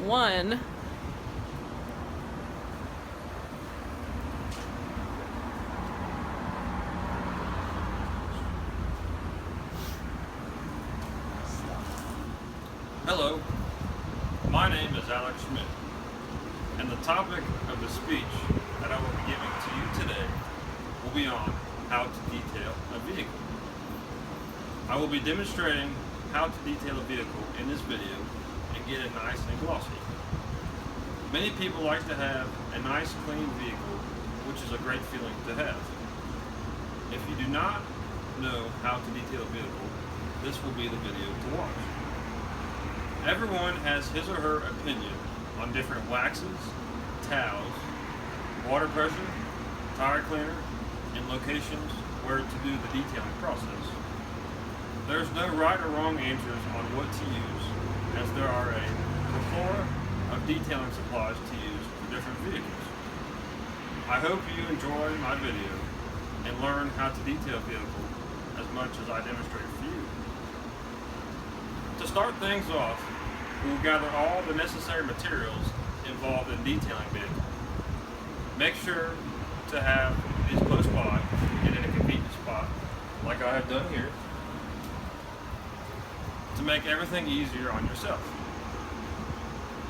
one. Hello, my name is Alex Schmidt, and the topic of the speech that I will be giving to you today will be on how to detail a vehicle. I will be demonstrating how to detail a vehicle in this video and get it nice and glossy. Many people like to have a nice clean vehicle, which is a great feeling to have. If you do not know how to detail a vehicle, this will be the video to watch. Everyone has his or her opinion on different waxes, towels, water pressure, tire cleaner, and locations where to do the detailing process. There's no right or wrong answers on what to use, as there are a plethora of detailing supplies to use for different vehicles. I hope you enjoy my video and learn how to detail a vehicle as much as I demonstrate for you. To start things off, we will gather all the necessary materials involved in detailing vehicles. Make sure to have these close by and in a convenient spot, like I have done here, to make everything easier on yourself.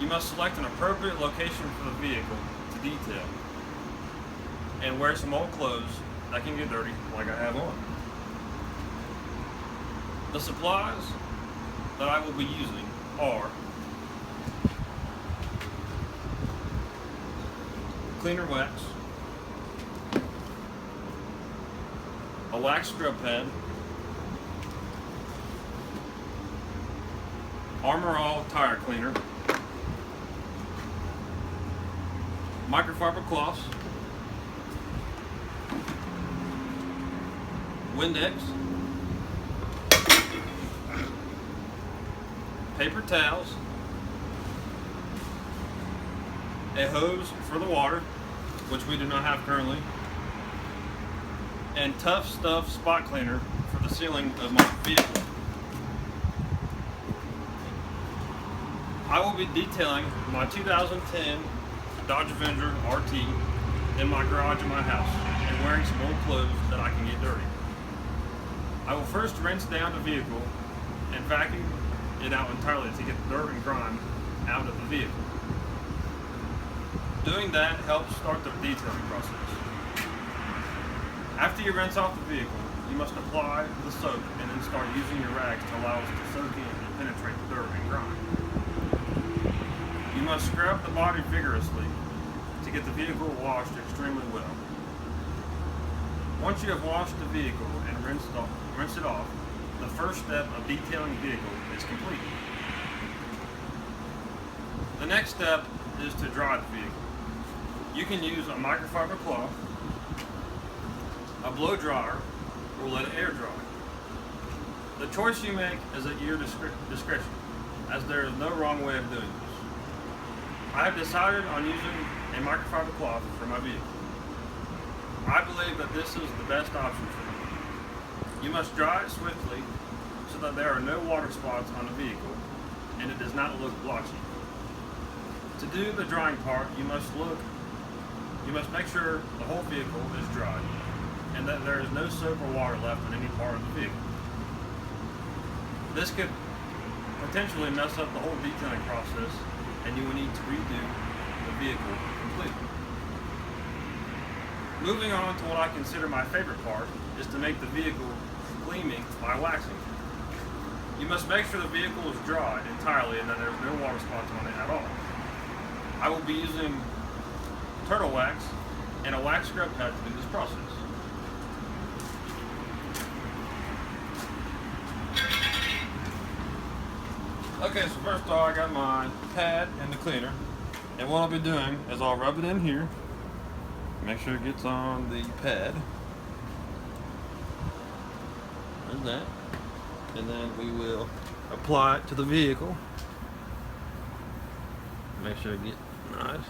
You must select an appropriate location for the vehicle to detail, and wear some old clothes that can get dirty, like I have on. The supplies that I will be using are cleaner wax, a wax scrub pad, Armor All tire cleaner, microfiber cloths, Windex, paper towels, a hose for the water, which we do not have currently, and Tough Stuff spot cleaner for the ceiling of my vehicle. I will be detailing my 2010 Dodge Avenger RT in my garage in my house and wearing some old clothes that I can get dirty. I will first rinse down the vehicle and vacuum it out entirely to get the dirt and grime out of the vehicle. Doing that helps start the detailing process. After you rinse off the vehicle, you must apply the soap and then start using your rags to allow it to soak in and penetrate the dirt and grime. You must scrub the body vigorously to get the vehicle washed extremely well. Once you have washed the vehicle and rinse it off, the first step of detailing the vehicle is complete. The next step is to dry the vehicle. You can use a microfiber cloth, a blow dryer, or let it air dry. The choice you make is at your discretion, as there is no wrong way of doing this. I have decided on using a microfiber cloth for my vehicle. I believe that this is the best option for me. You must dry it swiftly so that there are no water spots on the vehicle and it does not look blotchy. To do the drying part, you must make sure the whole vehicle is dry and that there is no soap or water left in any part of the vehicle. This could potentially mess up the whole detailing process and you will need to redo the vehicle completely. Moving on to what I consider my favorite part is to make the vehicle gleaming by waxing. You must make sure the vehicle is dried entirely and that there's no water spots on it at all. I will be using turtle wax and a wax scrub pad to do this process. Okay, so first off, I got my pad and the cleaner, and what I'll be doing is I'll rub it in here, make sure it gets on the pad, like that, and then we will apply it to the vehicle, make sure it gets nice.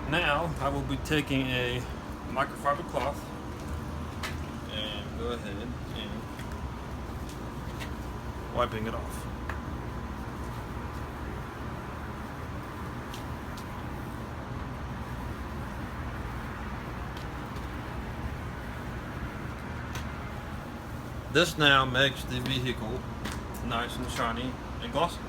Now I will be taking a microfiber cloth and go ahead and wiping it off. This now makes the vehicle nice and shiny and glossy.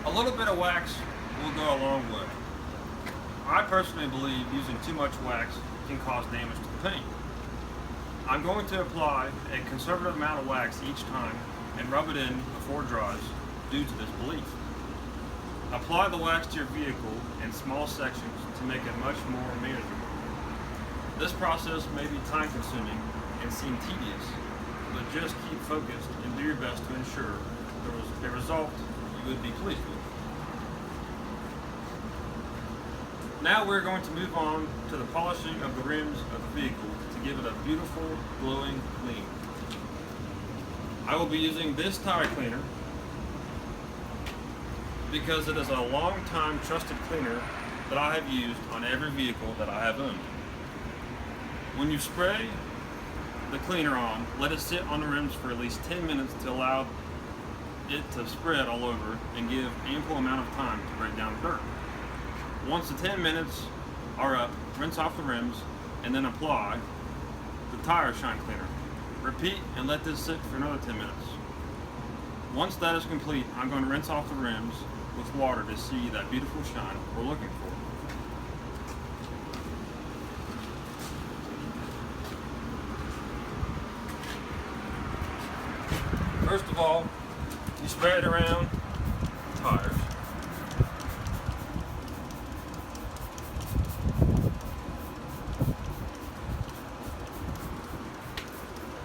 A little bit of wax will go a long way. I personally believe using too much wax can cause damage to the paint. I'm going to apply a conservative amount of wax each time and rub it in before it dries due to this belief. Apply the wax to your vehicle in small sections to make it much more manageable. This process may be time consuming and seem tedious, but just keep focused and do your best to ensure there was a result you would be pleased with. Now we're going to move on to the polishing of the rims of the vehicle to give it a beautiful, glowing clean. I will be using this tire cleaner because it is a long-time trusted cleaner that I have used on every vehicle that I have owned. When you spray the cleaner on, let it sit on the rims for at least 10 minutes to allow it to spread all over and give ample amount of time to break down the dirt. Once the 10 minutes are up, rinse off the rims and then apply the tire shine cleaner. Repeat and let this sit for another 10 minutes. Once that is complete, I'm going to rinse off the rims with water to see that beautiful shine we're looking for. First of all, you spray it around the tires.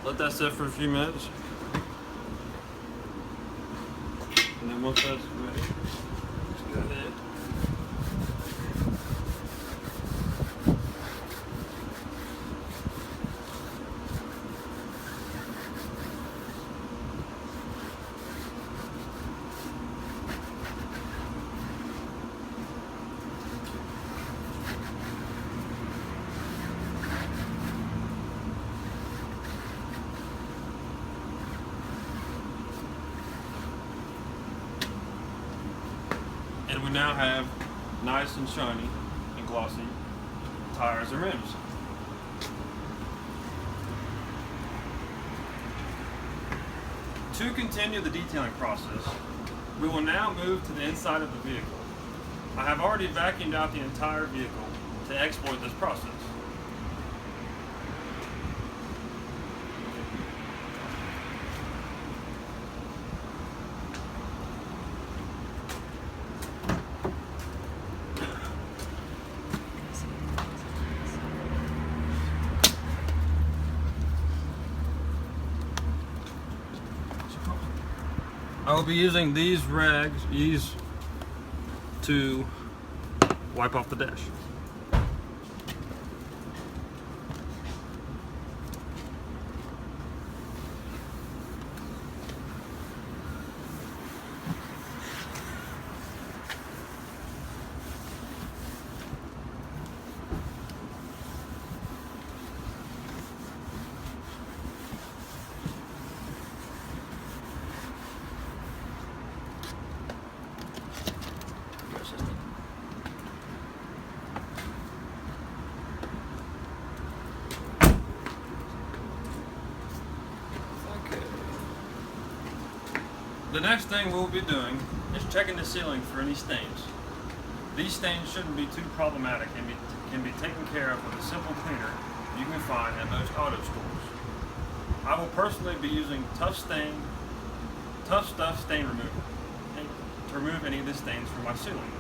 Let that sit for a few minutes. And then once that's ready, just go ahead. And we now have nice and shiny and glossy tires and rims. To continue the detailing process, we will now move to the inside of the vehicle. I have already vacuumed out the entire vehicle to exploit this process. I will be using these rags to wipe off the dash. The next thing we'll be doing is checking the ceiling for any stains. These stains shouldn't be too problematic and can be taken care of with a simple cleaner you can find at most auto stores. I will personally be using Tough Stuff stain remover to remove any of the stains from my ceiling.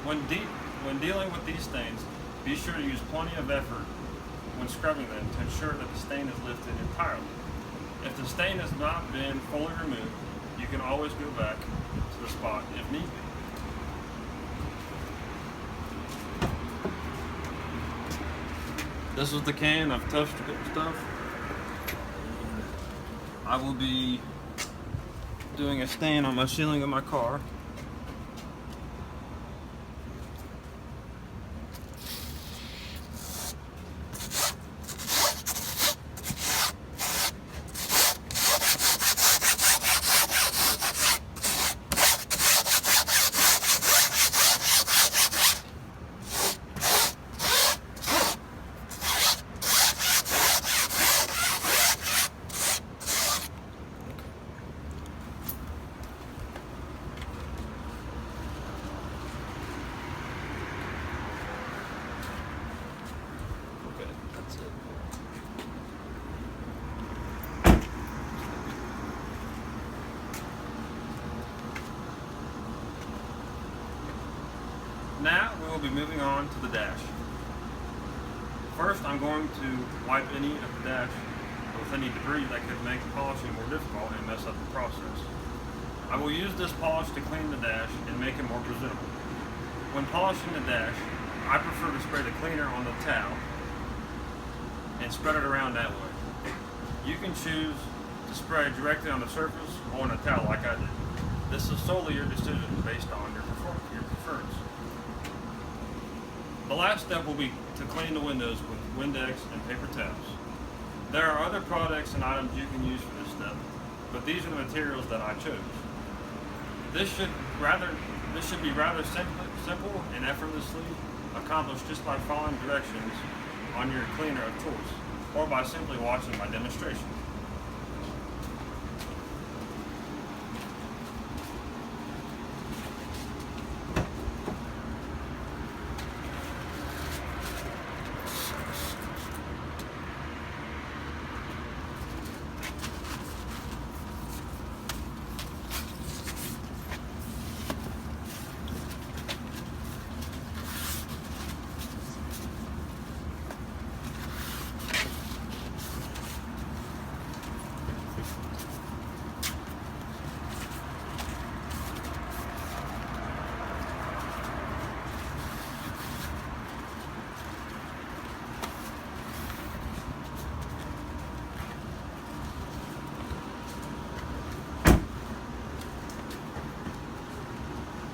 When dealing with these stains, be sure to use plenty of effort when scrubbing them to ensure that the stain is lifted entirely. If the stain has not been fully removed, you can always go back to the spot if need be. This is the can of Tough Stuff. I will be doing a stain on my ceiling of my car. That's it. Now we will be moving on to the dash. First, I'm going to wipe any of the dash with any debris that could make polishing more difficult and mess up the process. I will use this polish to clean the dash and make it more presentable. When polishing the dash, I prefer to spray the cleaner on the towel and spread it around that way. You can choose to spray directly on the surface or on a towel like I did. This is solely your decision based on your preference. The last step will be to clean the windows with Windex and paper towels. There are other products and items you can use for this step, but these are the materials that I chose. This should be rather simple and effortlessly accomplished just by following directions on your cleaner of choice, or by simply watching my demonstration.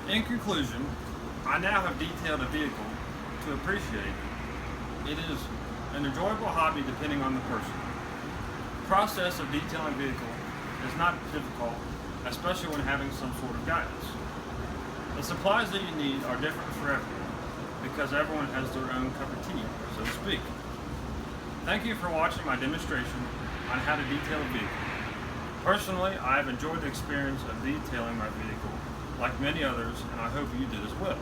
In conclusion, I now have detailed a vehicle to appreciate. It is an enjoyable hobby depending on the person. The process of detailing a vehicle is not difficult, especially when having some sort of guidance. The supplies that you need are different for everyone, because everyone has their own cup of tea, so to speak. Thank you for watching my demonstration on how to detail a vehicle. Personally, I have enjoyed the experience of detailing my vehicle like many others, and I hope you did as well.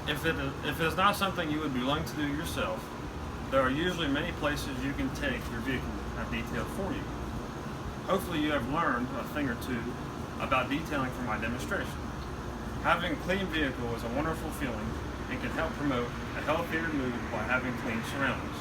If it is not something you would be willing to do yourself, there are usually many places you can take your vehicle have detailed for you. Hopefully you have learned a thing or two about detailing from my demonstration. Having a clean vehicle is a wonderful feeling and can help promote a healthier mood by having clean surroundings.